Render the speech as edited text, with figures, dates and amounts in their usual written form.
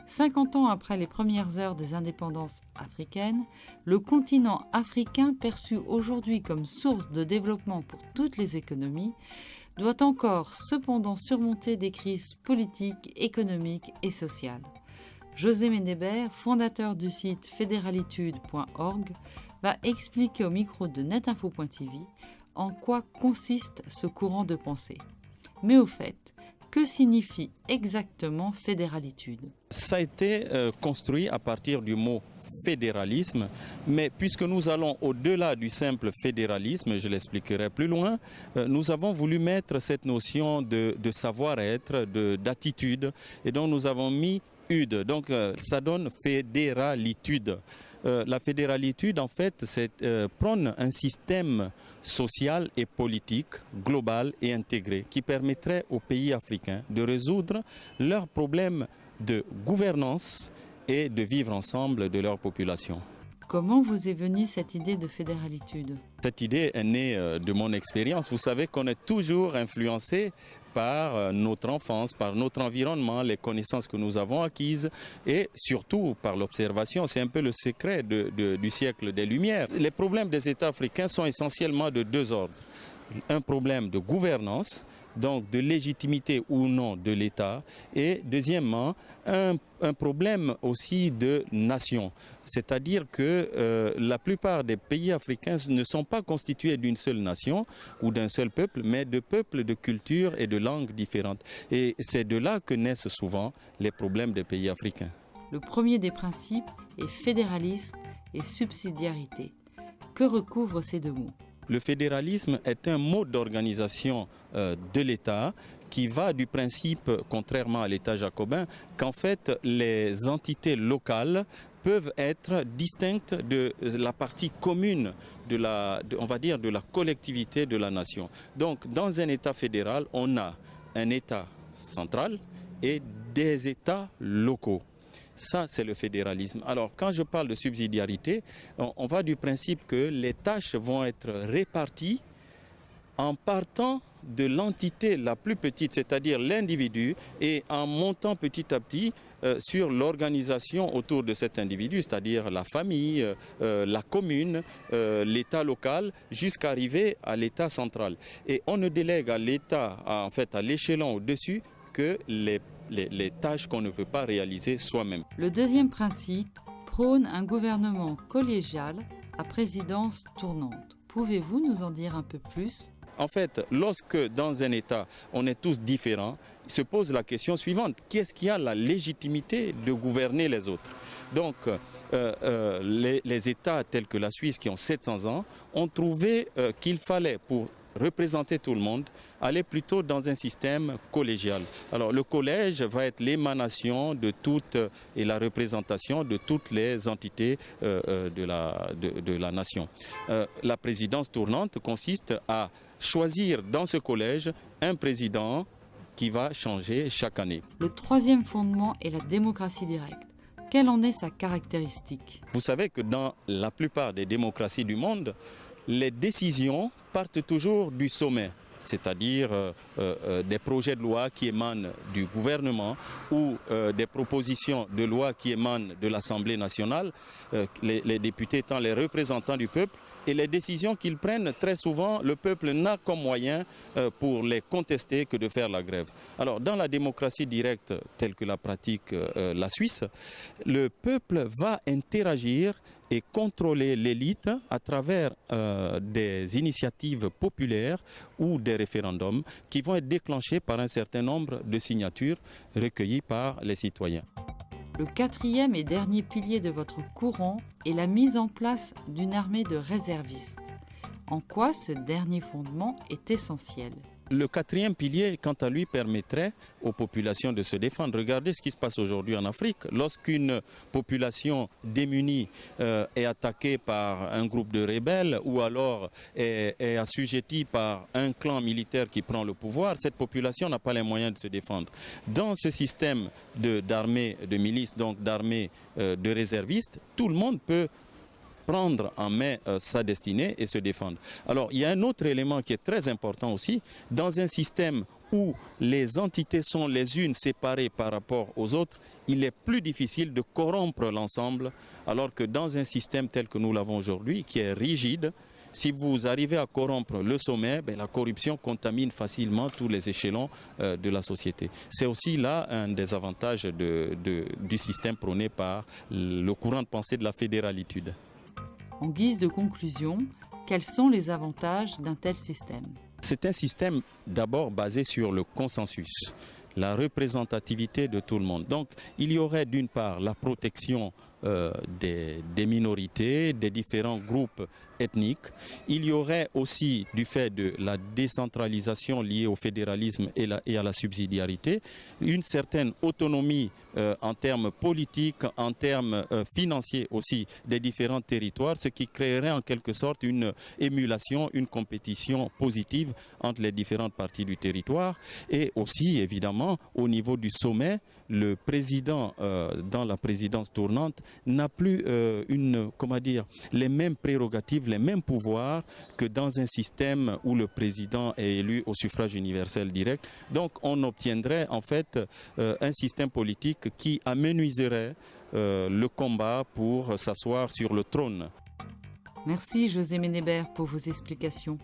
50 ans après les premières heures des indépendances africaines, le continent africain, perçu aujourd'hui comme source de développement pour toutes les économies, doit encore cependant surmonter des crises politiques, économiques et sociales. José Ménébert, fondateur du site fédéralitude.org, va expliquer au micro de netinfo.tv en quoi consiste ce courant de pensée. Mais au fait, que signifie exactement fédéralitude? Ça a été construit à partir du mot fédéralisme, mais puisque nous allons au-delà du simple fédéralisme, je l'expliquerai plus loin, nous avons voulu mettre cette notion de savoir-être, d'attitude, et donc nous avons mis UD, donc ça donne fédéralitude. La fédéralitude, en fait, c'est prône un système social et politique global et intégré qui permettrait aux pays africains de résoudre leurs problèmes de gouvernance et de vivre ensemble de leur population. Comment vous est venue cette idée de fédéralitude? Cette idée est née de mon expérience. Vous savez qu'on est toujours influencé par notre enfance, par notre environnement, les connaissances que nous avons acquises et surtout par l'observation. C'est un peu le secret du siècle des Lumières. Les problèmes des États africains sont essentiellement de deux ordres. Un problème de gouvernance, donc de légitimité ou non de l'État, et deuxièmement, un problème aussi de nation. C'est-à-dire que la plupart des pays africains ne sont pas constitués d'une seule nation ou d'un seul peuple, mais de peuples, de cultures et de langues différentes. Et c'est de là que naissent souvent les problèmes des pays africains. Le premier des principes est fédéralisme et subsidiarité. Que recouvrent ces deux mots? Le fédéralisme est un mode d'organisation de l'État qui va du principe, contrairement à l'État jacobin, qu'en fait les entités locales peuvent être distinctes de la partie commune on va dire de la collectivité de la nation. Donc dans un État fédéral, on a un État central et des États locaux. Ça, c'est le fédéralisme. Alors, quand je parle de subsidiarité, on va du principe que les tâches vont être réparties en partant de l'entité la plus petite, c'est-à-dire l'individu, et en montant petit à petit sur l'organisation autour de cet individu, c'est-à-dire la famille, la commune, l'État local, jusqu'à arriver à l'État central. Et on ne délègue à l'État, en fait, à l'échelon au-dessus, que les tâches qu'on ne peut pas réaliser soi-même. Le deuxième principe prône un gouvernement collégial à présidence tournante. Pouvez-vous nous en dire un peu plus? En fait, lorsque dans un État, on est tous différents, il se pose la question suivante. Qui est-ce qui a la légitimité de gouverner les autres? Donc, les États tels que la Suisse, qui ont 700 ans, ont trouvé qu'il fallait, pour représenter tout le monde, aller plutôt dans un système collégial. Alors le collège va être l'émanation de toute et la représentation de toutes les entités de la nation. La présidence tournante consiste à choisir dans ce collège un président qui va changer chaque année. Le troisième fondement est la démocratie directe. Quelle en est sa caractéristique? Vous savez que dans la plupart des démocraties du monde, les décisions partent toujours du sommet, c'est-à-dire des projets de loi qui émanent du gouvernement ou des propositions de loi qui émanent de l'Assemblée nationale, les députés étant les représentants du peuple, et les décisions qu'ils prennent, très souvent, le peuple n'a comme moyen pour les contester que de faire la grève. Alors, dans la démocratie directe telle que la pratique la Suisse, le peuple va interagir et contrôler l'élite à travers des initiatives populaires ou des référendums qui vont être déclenchés par un certain nombre de signatures recueillies par les citoyens. Le quatrième et dernier pilier de votre courant est la mise en place d'une armée de réservistes. En quoi ce dernier fondement est essentiel? Le quatrième pilier, quant à lui, permettrait aux populations de se défendre. Regardez ce qui se passe aujourd'hui en Afrique. Lorsqu'une population démunie est attaquée par un groupe de rebelles ou alors est assujettie par un clan militaire qui prend le pouvoir, cette population n'a pas les moyens de se défendre. Dans ce système d'armée de milices, donc d'armée de réservistes, tout le monde peut prendre en main sa destinée et se défendre. Alors, il y a un autre élément qui est très important aussi. Dans un système où les entités sont les unes séparées par rapport aux autres, il est plus difficile de corrompre l'ensemble, alors que dans un système tel que nous l'avons aujourd'hui, qui est rigide, si vous arrivez à corrompre le sommet, la corruption contamine facilement tous les échelons de la société. C'est aussi là un des avantages du système prôné par le courant de pensée de la fédéralitude. En guise de conclusion, quels sont les avantages d'un tel système ? C'est un système d'abord basé sur le consensus, la représentativité de tout le monde. Donc il y aurait d'une part la protection des minorités, des différents groupes ethniques. Il y aurait aussi, du fait de la décentralisation liée au fédéralisme et à la subsidiarité, une certaine autonomie en termes politiques, en termes financiers aussi des différents territoires, ce qui créerait en quelque sorte une émulation, une compétition positive entre les différentes parties du territoire. Et aussi, évidemment, au niveau du sommet, le président dans la présidence tournante n'a plus les mêmes prérogatives, les mêmes pouvoirs que dans un système où le président est élu au suffrage universel direct. Donc on obtiendrait en fait un système politique qui amenuiserait le combat pour s'asseoir sur le trône. Merci José Ménébert pour vos explications.